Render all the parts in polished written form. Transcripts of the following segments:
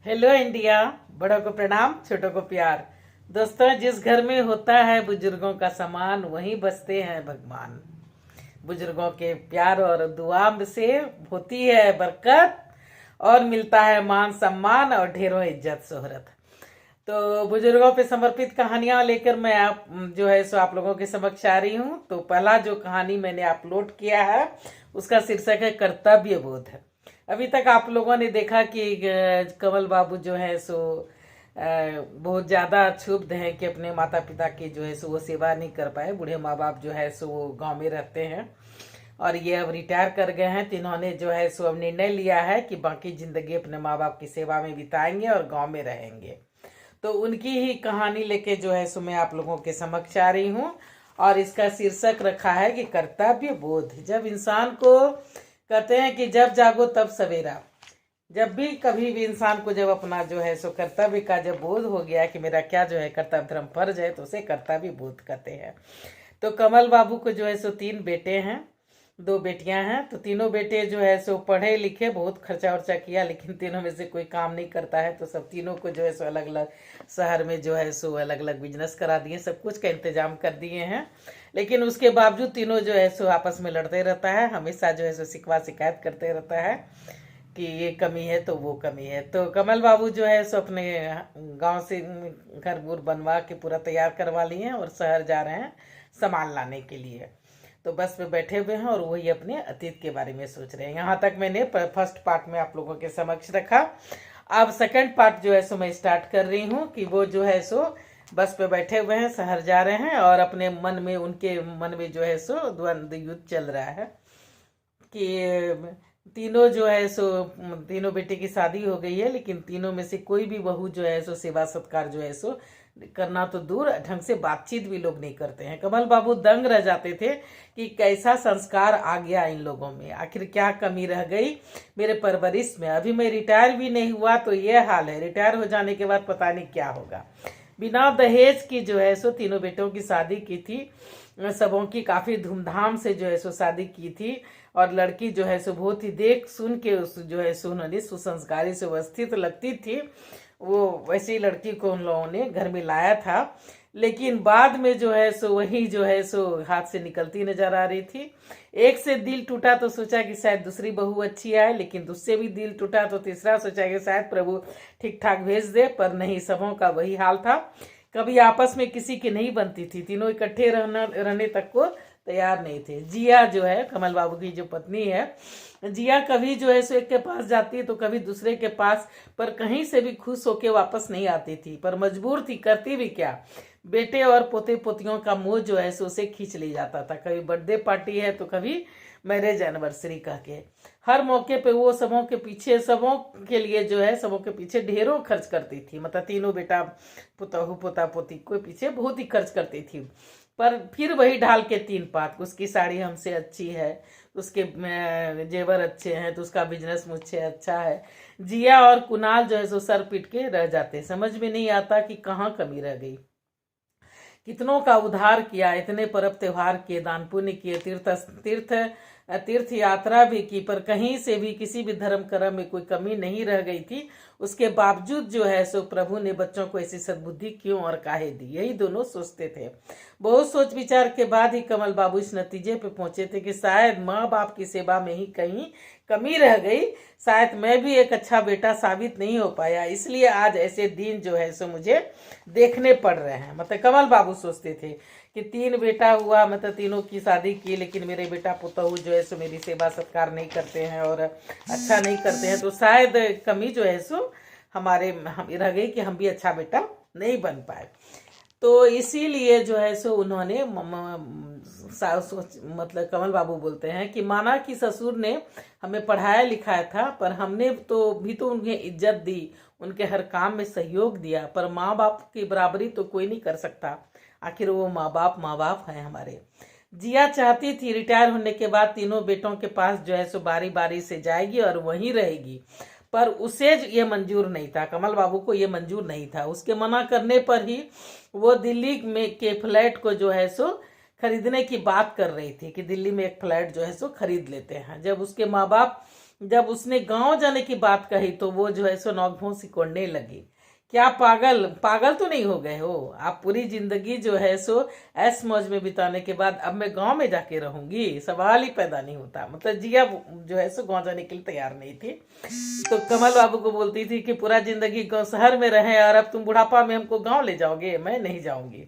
Hello India. बड़ों को प्रणाम, छोटों को प्यार। दोस्तों, जिस घर में होता है बुजुर्गों का सम्मान, वहीं बसते हैं भगवान। बुजुर्गों के प्यार और दुआ में से होती है बरकत, और मिलता है मान सम्मान और ढेरों इज्जत शोहरत। तो बुजुर्गों पे समर्पित कहानियां लेकर मैं आप जो है सो आप लोगों के समक्ष आ रही हूँ। तो पहला जो कहानी मैंने अपलोड किया है उसका शीर्षक है कर्तव्य बोध। अभी तक आप लोगों ने देखा कि कमल बाबू जो है सो बहुत ज्यादा क्षुब्ध हैं कि अपने माता पिता की जो है सो वो सेवा नहीं कर पाए। बूढ़े माँ बाप जो है सो वो गाँव में रहते हैं और ये अब रिटायर कर गए हैं। तो इन्होंने जो है सो अब निर्णय लिया है कि बाकी जिंदगी अपने माँ बाप की सेवा में बिताएंगे और गांव में रहेंगे। तो उनकी ही कहानी लेके जो है सो मैं आप लोगों के समक्ष आ रही हूँ। और इसका शीर्षक रखा है कि कर्तव्य बोध। जब इंसान को कहते हैं कि जब जागो तब सवेरा, जब भी कभी भी इंसान को जब अपना जो है सो कर्तव्य का जब बोध हो गया कि मेरा क्या जो है कर्तव्य धर्म फर्ज है, तो उसे कर्तव्य बोध कहते हैं। तो कमल बाबू को जो है सो 3 बेटे हैं, 2 बेटियां हैं। तो तीनों बेटे जो है सो पढ़े लिखे, बहुत खर्चा वर्चा किया, लेकिन तीनों में से कोई काम नहीं करता है। तो सब तीनों को जो है सो अलग अलग शहर में जो है सो अलग अलग बिजनेस करा दिए, सब कुछ का इंतजाम कर दिए हैं। लेकिन उसके बावजूद तीनों जो है सो आपस में लड़ते रहता है, हमेशा जो है सो शिकवा शिकायत करते रहता है कि ये कमी है तो वो कमी है। तो कमल बाबू जो है सो अपने गांव से घर बुर बनवा के पूरा तैयार करवा लिए हैं और शहर जा रहे हैं सामान लाने के लिए। तो बस में बैठे हुए हैं और वही अपने अतीत के बारे में सोच रहे हैं। यहाँ तक मैंने फर्स्ट पार्ट में आप लोगों के समक्ष रखा। अब सेकंड पार्ट जो है सो मैं स्टार्ट कर रही हूँ कि वो जो है सो बस पे बैठे हुए हैं, शहर जा रहे हैं और अपने मन में, उनके मन में जो है सो द्वंद्व युद्ध चल रहा है कि तीनों जो है सो तीनों बेटे की शादी हो गई है, लेकिन तीनों में से कोई भी बहू जो है सो सेवा सत्कार जो है सो करना तो दूर, ढंग से बातचीत भी लोग नहीं करते हैं। कमल बाबू दंग रह जाते थे कि कैसा संस्कार आ गया इन लोगों में, आखिर क्या कमी रह गई मेरे परवरिश में। अभी मैं रिटायर भी नहीं हुआ तो ये हाल है, रिटायर हो जाने के बाद पता नहीं क्या होगा। बिना दहेज की जो है सो तीनों बेटों की शादी की थी, सबों की काफी धूमधाम से जो है सो शादी की थी। और लड़की जो है सो बहुत ही देख सुन के उस जो है सो उन्होंने सुसंस्कारी से व्यवस्थित लगती थी, वो वैसी लड़की को उन लोगों ने घर में लाया था। लेकिन बाद में जो है सो वही जो है सो हाथ से निकलती नजर आ रही थी। एक से दिल टूटा तो सोचा कि शायद दूसरी बहू अच्छी आए, लेकिन दूसरे भी दिल टूटा तो तीसरा सोचा कि शायद प्रभु ठीक ठाक भेज दे, पर नहीं, सबों का वही हाल था। कभी आपस में किसी की नहीं बनती थी, तीनों इकट्ठे रहने तक को तैयार नहीं थे। जिया जो है कमल बाबू की जो पत्नी है, जिया कभी जो है सो एक के पास जाती है तो कभी दूसरे के पास, पर कहीं से भी खुश होके वापस नहीं आती थी। पर मजबूर थी, करती भी क्या, बेटे और पोते पोतियों का मोह जो है सो उसे खींच ले जाता था। कभी बर्थडे पार्टी है तो कभी मैरिज एनिवर्सरी कह के हर मौके पे वो सबों के पीछे, सबों के लिए जो है सबों के पीछे ढेरों खर्च करती थी। मतलब तीनों बेटा पुतहु पोता पोती को पीछे बहुत ही खर्च करती थी। पर फिर वही ढाल के 3 पात, उसकी साड़ी हमसे अच्छी है, उसके जेवर अच्छे हैं, तो उसका बिजनेस मुझसे अच्छा है। जिया और कुणाल जो है सो सर पीट के रह जाते, समझ में नहीं आता कि कहाँ कमी रह गई। कितनों का उद्धार किया, इतने पर्व त्योहार किए, दान पुण्य किए, तीर्थ यात्रा भी की, पर कहीं से भी किसी भी धर्म कर्म में कोई कमी नहीं रह गई थी। उसके बावजूद जो है सो प्रभु ने बच्चों को ऐसी सद्बुद्धि क्यों और काहे दी, यही दोनों सोचते थे। बहुत सोच विचार के बाद ही कमल बाबू इस नतीजे पे पहुंचे थे कि शायद माँ बाप की सेवा में ही कहीं कमी रह गई, शायद मैं भी एक अच्छा बेटा साबित नहीं हो पाया, इसलिए आज ऐसे दिन जो है सो मुझे देखने पड़ रहे हैं। मतलब कमल बाबू सोचते थे कि 3 बेटा हुआ, मतलब तीनों की शादी की, लेकिन मेरे बेटा पुतहु जो है सो मेरी सेवा सत्कार नहीं करते हैं और अच्छा नहीं करते हैं, तो शायद कमी जो है सो हमारे हम रह गई कि हम भी अच्छा बेटा नहीं बन पाए। तो इसीलिए जो है सो उन्होंने मतलब कमल बाबू बोलते हैं कि माना कि ससुर ने हमें पढ़ाया लिखाया था, पर हमने तो भी तो उन्हें इज्जत दी, उनके हर काम में सहयोग दिया, पर माँ बाप की बराबरी तो कोई नहीं कर सकता, आखिर वो माँ बाप हैं हमारे। जिया चाहती थी रिटायर होने के बाद तीनों बेटों के पास जो है सो बारी बारी से जाएगी और वहीं रहेगी, पर उसे ये मंजूर नहीं था, कमल बाबू को ये मंजूर नहीं था। उसके मना करने पर ही वो दिल्ली में के फ्लैट को जो है सो खरीदने की बात कर रही थी कि दिल्ली में एक फ्लैट जो है सो खरीद लेते हैं। जब उसके माँ बाप जब उसने गांव जाने की बात कही तो वो जो है सो नौकभों सिकोड़ने लगी। क्या पागल पागल तो नहीं हो गए हो आप? पूरी जिंदगी जो है सो ऐश मौज में बिताने के बाद अब मैं गांव में जाके रहूंगी, सवाल ही पैदा नहीं होता। मतलब जिया जो है सो गांव जाने के लिए तैयार नहीं थी। तो कमल बाबू को बोलती थी कि पूरा जिंदगी गाँव शहर में रहे और अब तुम बुढ़ापा में हमको गाँव ले जाओगे, मैं नहीं जाऊंगी।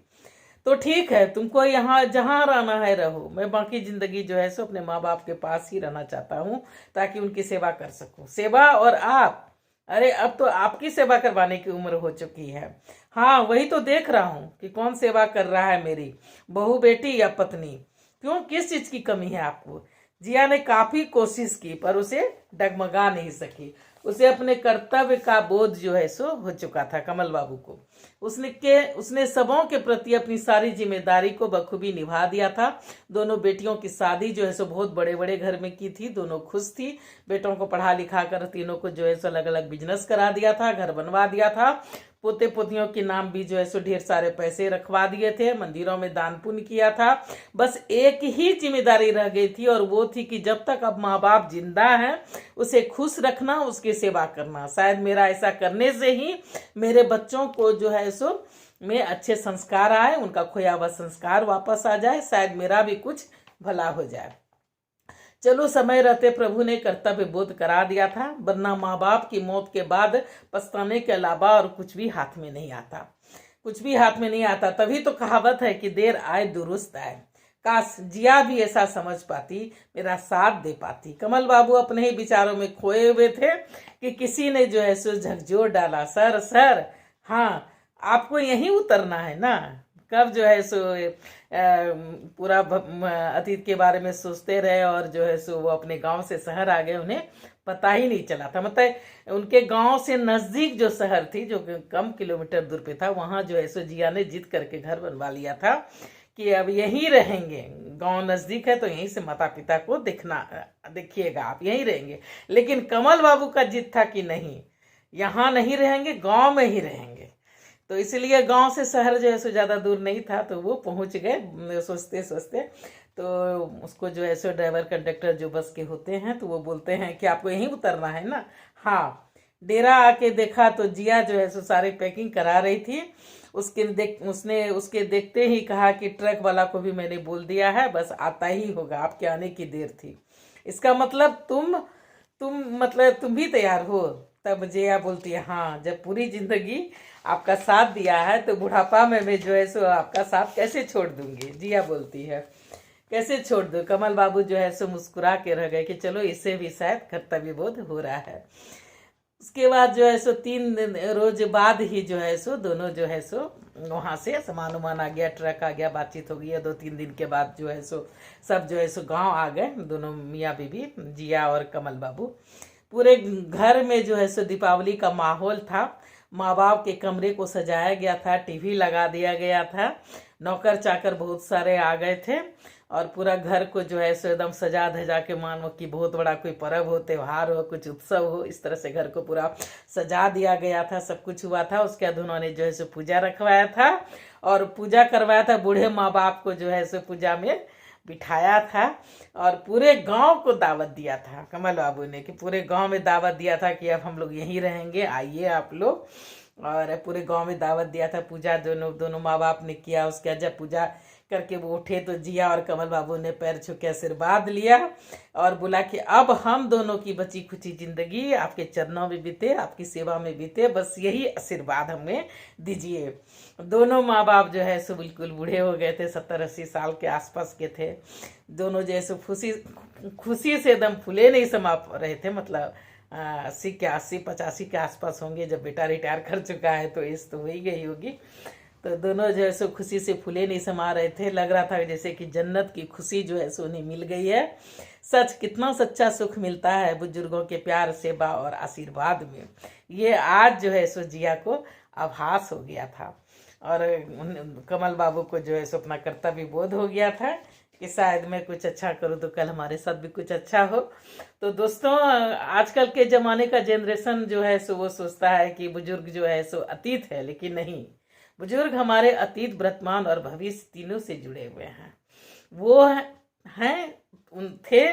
तो ठीक है, तुमको यहाँ जहाँ रहना है रहो, मैं बाकी जिंदगी जो है सो अपने माँ बाप के पास ही रहना चाहता हूँ ताकि उनकी सेवा कर सकूं। सेवा और आप, अरे अब तो आपकी सेवा करवाने की उम्र हो चुकी है। हाँ वही तो देख रहा हूँ कि कौन सेवा कर रहा है, मेरी बहू बेटी या पत्नी। क्यों, किस चीज की कमी है आपको? जिया ने काफी कोशिश की पर उसे डगमगा नहीं सकी। उसे अपने कर्तव्य का बोध जो है सो हो चुका था कमल बाबू को। उसने सबों के प्रति अपनी सारी जिम्मेदारी को बखूबी निभा दिया था। दोनों बेटियों की शादी जो है सो बहुत बड़े बड़े घर में की थी। दोनों खुश थी। बेटों को पढ़ा लिखा कर तीनों को जो है सो अलग अलग बिजनेस करा दिया था, घर बनवा दिया था। पोते पोतियों के नाम भी जो है सो ढेर सारे पैसे रखवा दिए थे, मंदिरों में दान पुण्य किया था। बस एक ही जिम्मेदारी रह गई थी और वो थी कि जब तक अब माँ बाप जिंदा हैं उसे खुश रखना, उसकी सेवा करना। शायद मेरा ऐसा करने से ही मेरे बच्चों को जो है सो में अच्छे संस्कार आए, उनका खोया हुआ संस्कार वापस आ जाए, शायद मेरा भी कुछ भला हो जाए। चलो समय रहते प्रभु ने कर्तव्य बोध करा दिया था, वरना माँ बाप की मौत के बाद पछताने के अलावा और कुछ भी हाथ में नहीं आता, कुछ भी हाथ में नहीं आता। तभी तो कहावत है कि देर आए दुरुस्त आए। काश जिया भी ऐसा समझ पाती, मेरा साथ दे पाती। कमल बाबू अपने ही विचारों में खोए हुए थे कि किसी ने जो है सो झकझोर डाला, सर सर हाँ आपको यहीं उतरना है ना। कब जो है सो पूरा अतीत के बारे में सोचते रहे और जो है सो वो अपने गांव से शहर आ गए, उन्हें पता ही नहीं चला था। मतलब उनके गांव से नजदीक जो शहर थी, जो कम किलोमीटर दूर पे था, वहां जो है सो जिया ने जिद करके घर बनवा लिया था कि अब यहीं रहेंगे। गांव नजदीक है तो यहीं से माता पिता को देखिएगा, आप यहीं रहेंगे। लेकिन कमल बाबू का जिद था कि नहीं, यहाँ नहीं रहेंगे, गांव में ही रहेंगे। तो इसलिए गांव से शहर जो है सो ज़्यादा दूर नहीं था, तो वो पहुंच गए सोचते सोचते। तो उसको जो है सो ड्राइवर कंडक्टर जो बस के होते हैं तो वो बोलते हैं कि आपको यहीं उतरना है ना। हाँ, डेरा आके देखा तो जिया जो है सो सारी पैकिंग करा रही थी। उसने उसके देखते ही कहा कि ट्रक वाला को भी मैंने बोल दिया है, बस आता ही होगा, आपके आने की देर थी। इसका मतलब तुम भी तैयार हो? तब जिया बोलती है, हाँ जब पूरी जिंदगी आपका साथ दिया है तो बुढ़ापा में मैं जो है सो आपका साथ कैसे छोड़ दूंगी। जिया बोलती है, कैसे छोड़ दूं। कमल बाबू जो है सो मुस्कुरा के रह गए कि चलो इससे भी शायद कर्तव्य बोध हो रहा है। उसके बाद जो है सो 3 रोज बाद ही जो है सो दोनों जो है सो वहां से सामान उमान आ गया, ट्रक आ गया, बातचीत हो गई। 2-3 दिन के बाद जो है सो सब जो है सो गांव आ गए, दोनों मियाँ बीबी, जिया और कमल बाबू। पूरे घर में जो है सो दीपावली का माहौल था। माँ बाप के कमरे को सजाया गया था, टीवी लगा दिया गया था, नौकर चाकर बहुत सारे आ गए थे और पूरा घर को जो है सो एकदम सजा धजा के, मानो कि बहुत बड़ा कोई पर्व हो, त्योहार हो, कुछ उत्सव हो, इस तरह से घर को पूरा सजा दिया गया था। सब कुछ हुआ था। उसके बाद उन्होंने जो है सो पूजा रखवाया था और पूजा करवाया था। बूढ़े माँ बाप को जो है सो पूजा में बिठाया था और पूरे गांव को दावत दिया था कमल बाबू ने, कि पूरे गांव में दावत दिया था कि अब हम लोग यहीं रहेंगे, आइए आप लोग। और पूरे गांव में दावत दिया था। पूजा दोनों माँ बाप ने किया। उसके बाद जब पूजा करके वो उठे तो जिया और कमल बाबू ने पैर छू के आशीर्वाद लिया और बोला कि अब हम दोनों की बची खुची जिंदगी आपके चरणों में बीते, आपकी सेवा में बीते, बस यही आशीर्वाद हमें दीजिए। दोनों माँ बाप जो है सो बिल्कुल बूढ़े हो गए थे, 70-80 साल के आसपास के थे। दोनों जैसे खुशी से एकदम फूले नहीं समा रहे थे। मतलब 80-85 के आसपास होंगे। जब बेटा रिटायर कर चुका है तो एज तो हो ही गई होगी। तो दोनों जो है सो खुशी से फूले नहीं समा रहे थे। लग रहा था जैसे कि जन्नत की खुशी जो है सो उन्हें मिल गई है। सच, कितना सच्चा सुख मिलता है बुजुर्गों के प्यार, सेवा और आशीर्वाद में। ये आज जो है सो जिया को आभास हो गया था और कमल बाबू को जो है सो अपना कर्तव्य बोध हो गया था कि शायद मैं कुछ अच्छा करूं तो कल हमारे साथ भी कुछ अच्छा हो। तो दोस्तों, आजकल के ज़माने का जनरेशन जो है सो वो सोचता है कि बुजुर्ग जो है सो अतीत है, लेकिन नहीं। बुजुर्ग हमारे अतीत, वर्तमान और भविष्य तीनों से जुड़े हुए हैं। वो हैं थे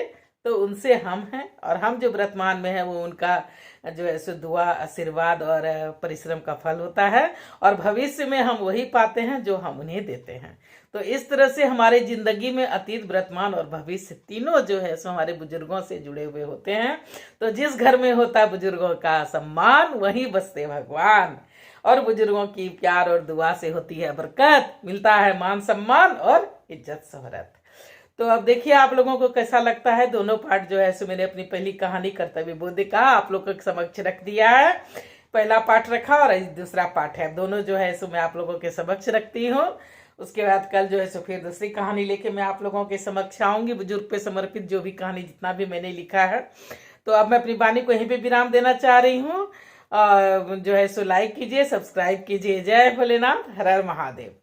तो उनसे हम हैं, और हम जो वर्तमान में हैं वो उनका जो है सो दुआ, आशीर्वाद और परिश्रम का फल होता है, और भविष्य में हम वही पाते हैं जो हम उन्हें देते हैं। तो इस तरह से हमारे जिंदगी में अतीत, वर्तमान और भविष्य तीनों जो है सो हमारे बुजुर्गों से जुड़े हुए होते हैं। तो जिस घर में होता है बुजुर्गों का सम्मान, वहीं बसते भगवान, और बुजुर्गों की प्यार और दुआ से होती है बरकत, मिलता है मान सम्मान और इज्जत शोहरत। तो अब देखिए आप लोगों को कैसा लगता है। दोनों पार्ट जो है सो मैंने अपनी पहली कहानी कर्तव्य बोध का आप लोगों के समक्ष रख दिया है। पहला पार्ट रखा और दूसरा पार्ट है, दोनों जो है सो मैं आप लोगों के समक्ष रखती हूँ। उसके बाद कल जो है सो फिर दूसरी कहानी लेके मैं आप लोगों के समक्ष आऊंगी, बुजुर्ग पे समर्पित जो भी कहानी जितना भी मैंने लिखा है। तो अब मैं अपनी वाणी को यहीं पे विराम देना चाह रही हूँ। जो है सो लाइक कीजिए, सब्सक्राइब कीजिए। जय भोलेनाथ, हर हर महादेव।